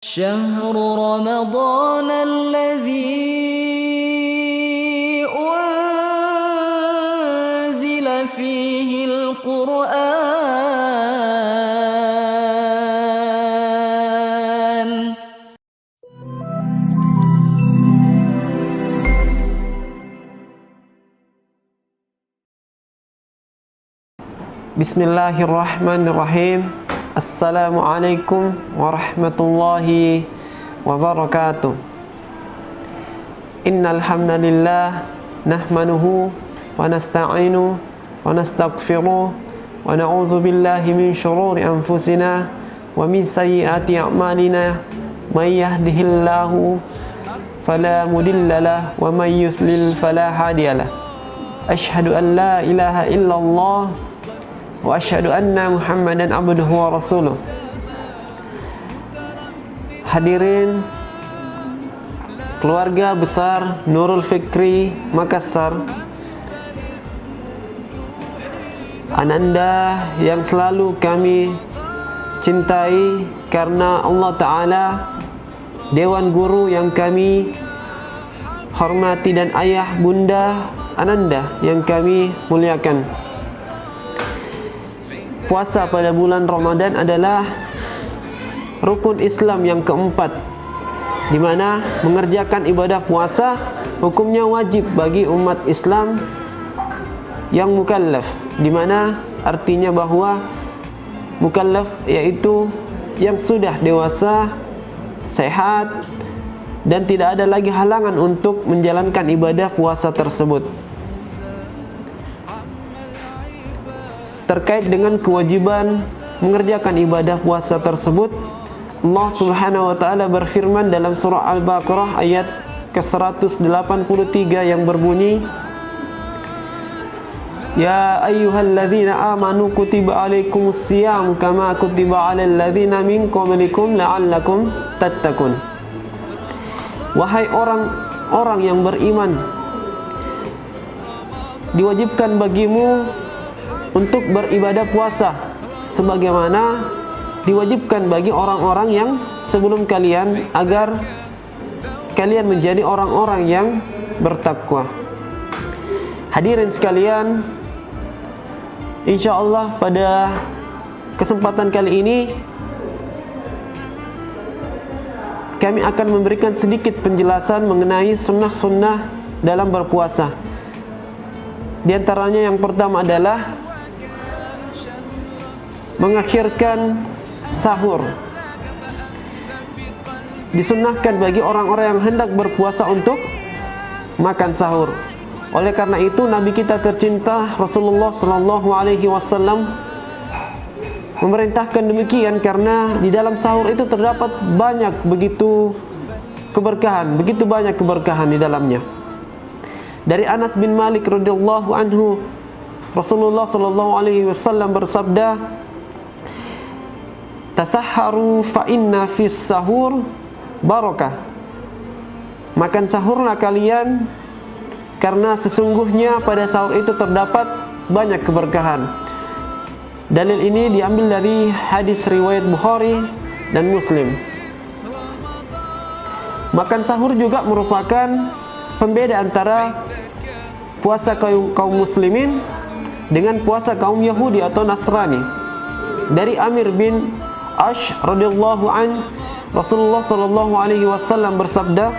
شهر رمضان الذي أنزل فيه القرآن. Bismillahirrahmanirrahim. Assalamualaikum warahmatullahi wabarakatuh. Innal hamdalillah nahmaduhu wa nasta'inu wa nastaghfiruh wa na'udzu billahi min shururi anfusina wa min sayyiati a'malina. May yahdihillahu fala mudhillalah wa may yudlil fala hadiyalah. Asyhadu an la ilaha illallah wa asyhadu anna Muhammadan abduhu wa rasuluh. Hadirin keluarga besar Nurul Fikri Makassar, ananda yang selalu kami cintai karena Allah Ta'ala, dewan guru yang kami hormati, dan ayah bunda ananda yang kami muliakan. Puasa pada bulan Ramadan adalah rukun Islam yang keempat, di mana mengerjakan ibadah puasa hukumnya wajib bagi umat Islam yang mukallaf, di mana artinya bahwa mukallaf yaitu yang sudah dewasa, sehat, dan tidak ada lagi halangan untuk menjalankan ibadah puasa tersebut. Terkait dengan kewajiban mengerjakan ibadah puasa tersebut, Allah Subhanahu wa taala berfirman dalam surah Al-Baqarah ayat ke-183 yang berbunyi, Ya ayyuhalladzina amanu kutiba alaikumus siyam kama kutiba alal ladzina min qablikum la'allakum tattaqun. Wahai orang-orang yang beriman, diwajibkan bagimu untuk beribadah puasa sebagaimana diwajibkan bagi orang-orang yang sebelum kalian, agar kalian menjadi orang-orang yang bertakwa. Hadirin sekalian, insyaallah pada kesempatan kali ini kami akan memberikan sedikit penjelasan mengenai sunnah-sunnah dalam berpuasa. Di antaranya yang pertama adalah mengakhirkan sahur. Disunnahkan bagi orang-orang yang hendak berpuasa untuk makan sahur. Oleh karena itu Nabi kita tercinta Rasulullah SAW memerintahkan demikian, karena di dalam sahur itu terdapat begitu banyak keberkahan di dalamnya. Dari Anas bin Malik radhiyallahu anhu, Rasulullah SAW bersabda, Tasahharu fa inna fis sahur barakah. Makan sahurlah kalian, karena sesungguhnya pada sahur itu terdapat banyak keberkahan. Dalil ini diambil dari hadis riwayat Bukhari dan Muslim. Makan sahur juga merupakan pembeda antara puasa kaum muslimin dengan puasa kaum Yahudi atau Nasrani. Dari Amir bin Ash radhiyallahu an, Rasulullah sallallahu alaihi wasallam bersabda,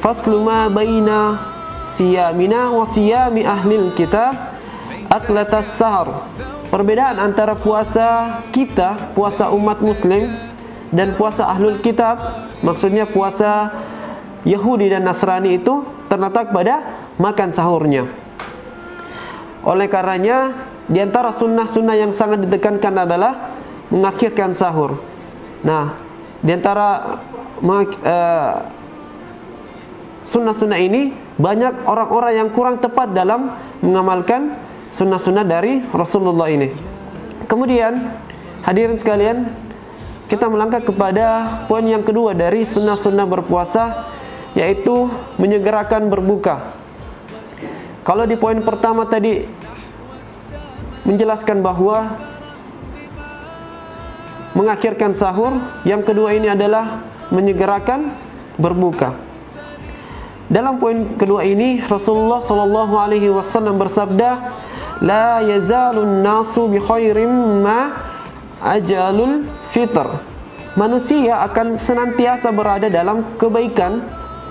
Faslu ma baina siyamina wa siyami ahlil kitab aklatas sahar. Perbedaan antara puasa kita, puasa umat muslim, dan puasa ahlul kitab, maksudnya puasa Yahudi dan Nasrani, itu terletak pada makan sahurnya. Oleh karenanya, di antara sunnah-sunnah yang sangat ditekankan adalah mengakhirkan sahur. Nah, di antara sunnah-sunnah ini banyak orang-orang yang kurang tepat dalam mengamalkan sunnah-sunnah dari Rasulullah ini. Kemudian, hadirin sekalian, kita melangkah kepada poin yang kedua dari sunnah-sunnah berpuasa, yaitu menyegerakan berbuka. Kalau di poin pertama tadi menjelaskan bahwa mengakhirkan sahur. Yang kedua ini adalah menyegerakan berbuka. Dalam poin kedua ini Rasulullah sallallahu alaihi wasallam bersabda, la yazalun nasu bi khairim ma ajalul fitr. Manusia akan senantiasa berada dalam kebaikan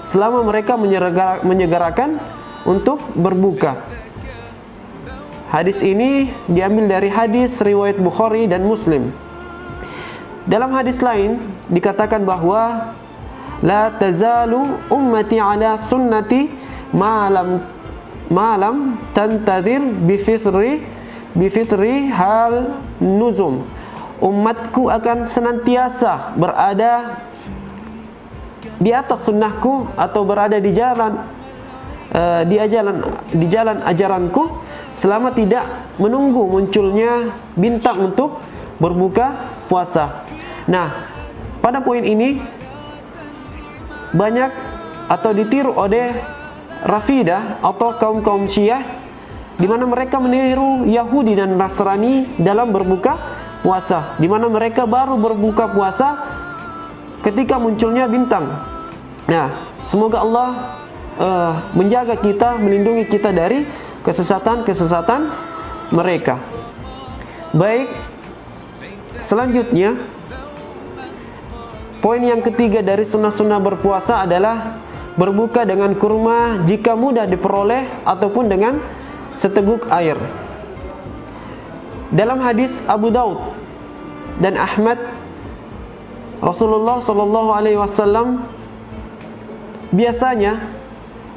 selama mereka menyegerakan untuk berbuka. Hadis ini diambil dari hadis riwayat Bukhari dan Muslim. Dalam hadis lain dikatakan bahwa la tazalu ummati ala sunnati ma lam tantadir bi fitri hal nuzum. Umatku akan senantiasa berada di atas sunnahku atau berada di jalan ajaranku selama tidak menunggu munculnya bintang untuk berbuka puasa. Nah, pada poin ini banyak atau ditiru oleh Rafidah atau kaum Syiah, di mana mereka meniru Yahudi dan Nasrani dalam berbuka puasa, di mana mereka baru berbuka puasa ketika munculnya bintang. Nah, semoga Allah menjaga kita, melindungi kita dari kesesatan mereka. Baik, selanjutnya poin yang ketiga dari sunnah-sunnah berpuasa adalah berbuka dengan kurma jika mudah diperoleh ataupun dengan seteguk air. Dalam hadis Abu Daud dan Ahmad, Rasulullah sallallahu alaihi wasallam biasanya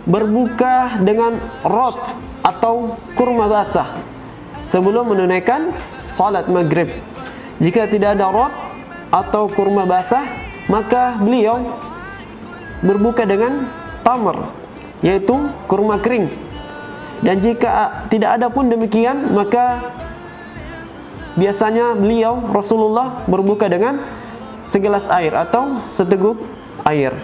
berbuka dengan rot atau kurma basah sebelum menunaikan salat maghrib. Jika tidak ada rot atau kurma basah, maka beliau berbuka dengan tamar, yaitu kurma kering. Dan jika tidak ada pun demikian, maka biasanya beliau Rasulullah berbuka dengan segelas air atau seteguk air.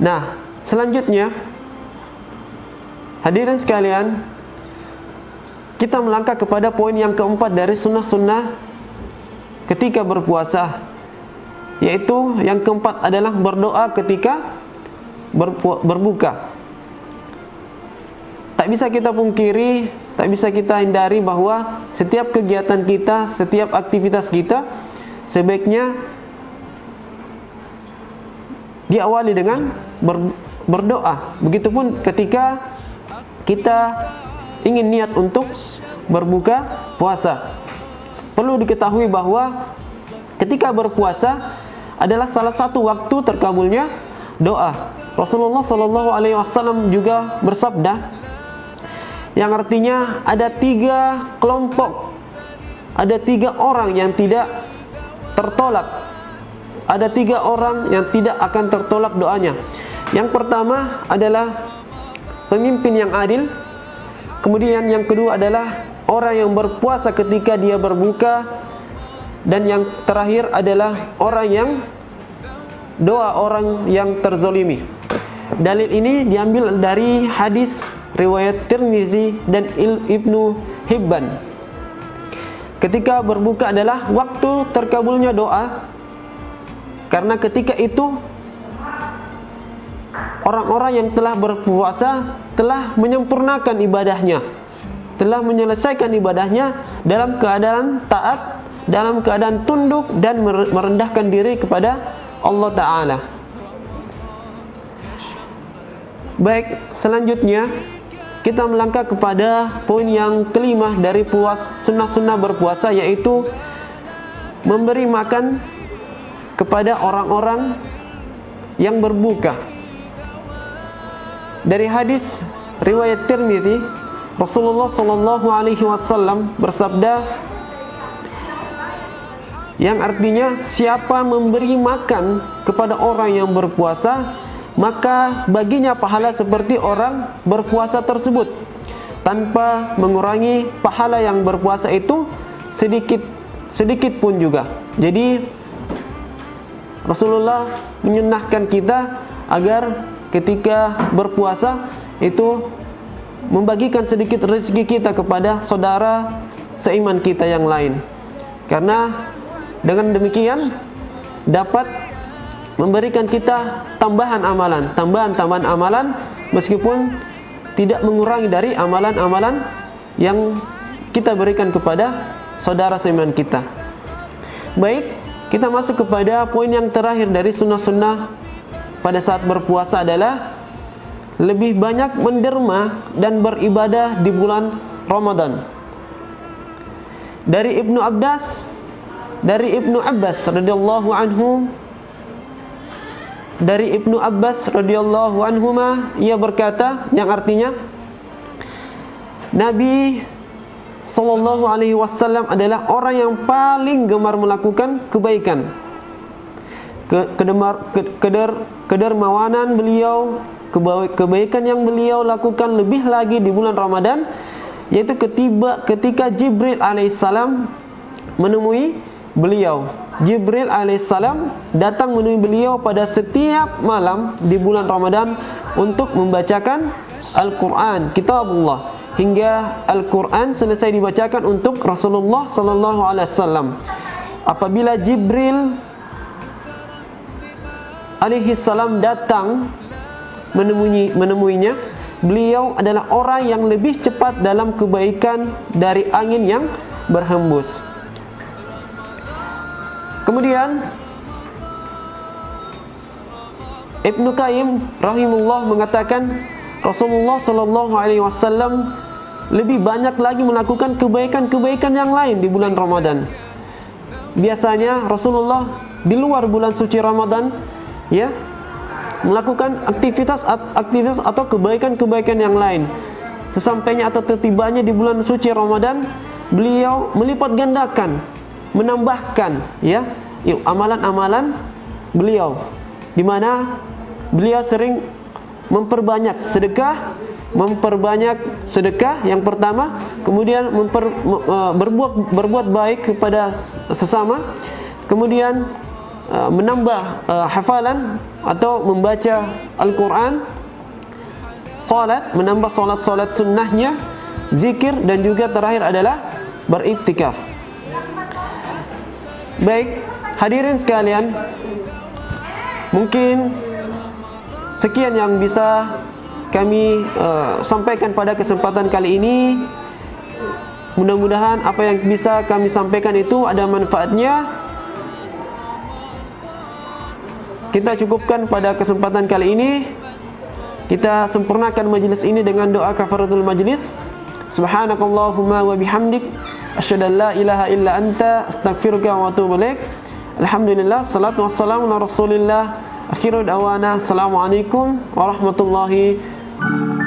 Nah, selanjutnya hadirin sekalian, kita melangkah kepada poin yang keempat dari sunnah-sunnah ketika berpuasa, yaitu yang keempat adalah berdoa ketika berbuka. Tak bisa kita pungkiri, tak bisa kita hindari bahwa setiap kegiatan kita, setiap aktivitas kita sebaiknya diawali dengan berdoa. Begitupun ketika kita ingin niat untuk berbuka puasa. Perlu diketahui bahwa ketika berpuasa adalah salah satu waktu terkabulnya doa. Rasulullah sallallahu alaihi wasallam juga bersabda, yang artinya ada 3 kelompok, ada 3 orang yang tidak tertolak, ada 3 orang yang tidak akan tertolak doanya. Yang pertama adalah pemimpin yang adil. Kemudian yang kedua adalah orang yang berpuasa ketika dia berbuka. Dan yang terakhir adalah orang yang terzolimi. Dalil ini diambil dari hadis riwayat Tirmizi dan Ibnu Hibban. Ketika berbuka adalah waktu terkabulnya doa, karena ketika itu orang-orang yang telah berpuasa telah menyempurnakan ibadahnya, telah menyelesaikan ibadahnya dalam keadaan taat, dalam keadaan tunduk dan merendahkan diri kepada Allah Ta'ala. Baik, selanjutnya kita melangkah kepada poin yang kelima dari sunnah-sunnah berpuasa, yaitu memberi makan kepada orang-orang yang berbuka. Dari hadis riwayat Tirmizi, Rasulullah sallallahu alaihi wasallam bersabda, yang artinya siapa memberi makan kepada orang yang berpuasa, maka baginya pahala seperti orang berpuasa tersebut, tanpa mengurangi pahala yang berpuasa itu sedikit pun juga. Jadi Rasulullah menyunahkan kita agar ketika berpuasa itu membagikan sedikit rezeki kita kepada saudara seiman kita yang lain. Karena dengan demikian dapat memberikan kita tambahan amalan meskipun tidak mengurangi dari amalan-amalan yang kita berikan kepada saudara seiman kita. Baik, kita masuk kepada poin yang terakhir dari sunnah-sunnah pada saat berpuasa adalah lebih banyak menderma dan beribadah di bulan Ramadan. Dari Ibnu Abbas radhiyallahu anhuma ia berkata, yang artinya Nabi sallallahu alaihi wasallam adalah orang yang paling gemar melakukan kebaikan. Kedermawanan beliau, kebaikan yang beliau lakukan lebih lagi di bulan Ramadan, yaitu ketika Jibril alaihissalam menemui beliau. Jibril alaihissalam datang menemui beliau pada setiap malam di bulan Ramadan untuk membacakan Al-Quran, kitabullah, hingga Al-Quran selesai dibacakan untuk Rasulullah sallallahu alaihi wasallam. Apabila Jibril alaihi salam datang menemuinya, beliau adalah orang yang lebih cepat dalam kebaikan dari angin yang berhembus. Kemudian Ibnu Qayyim rahimahullah mengatakan Rasulullah sallallahu alaihi wasallam lebih banyak lagi melakukan kebaikan-kebaikan yang lain di bulan Ramadan. Biasanya Rasulullah di luar bulan suci Ramadan melakukan aktivitas atau kebaikan-kebaikan yang lain. Sesampainya atau setibanya di bulan suci Ramadan, beliau melipat gandakan, menambahkan amalan-amalan beliau, di mana beliau sering memperbanyak sedekah yang pertama, kemudian berbuat baik kepada sesama, kemudian menambah hafalan atau membaca Al-Quran, menambah salat sunnahnya, zikir, dan juga terakhir adalah beriktikaf. Baik, hadirin sekalian, mungkin sekian yang bisa kami sampaikan pada kesempatan kali ini. Mudah-mudahan apa yang bisa kami sampaikan itu ada manfaatnya. Kita cukupkan pada kesempatan kali ini. Kita sempurnakan majlis ini dengan doa kafaratul majlis. Subhanakallahumma wa bihamdik, asyhadu an la ilaha illa anta, astaghfiruka wa atubu ilaik. Alhamdulillah, salatu wassalamu ala Rasulillah. Akhirul da'wana, assalamualaikum warahmatullahi wabarakatuh.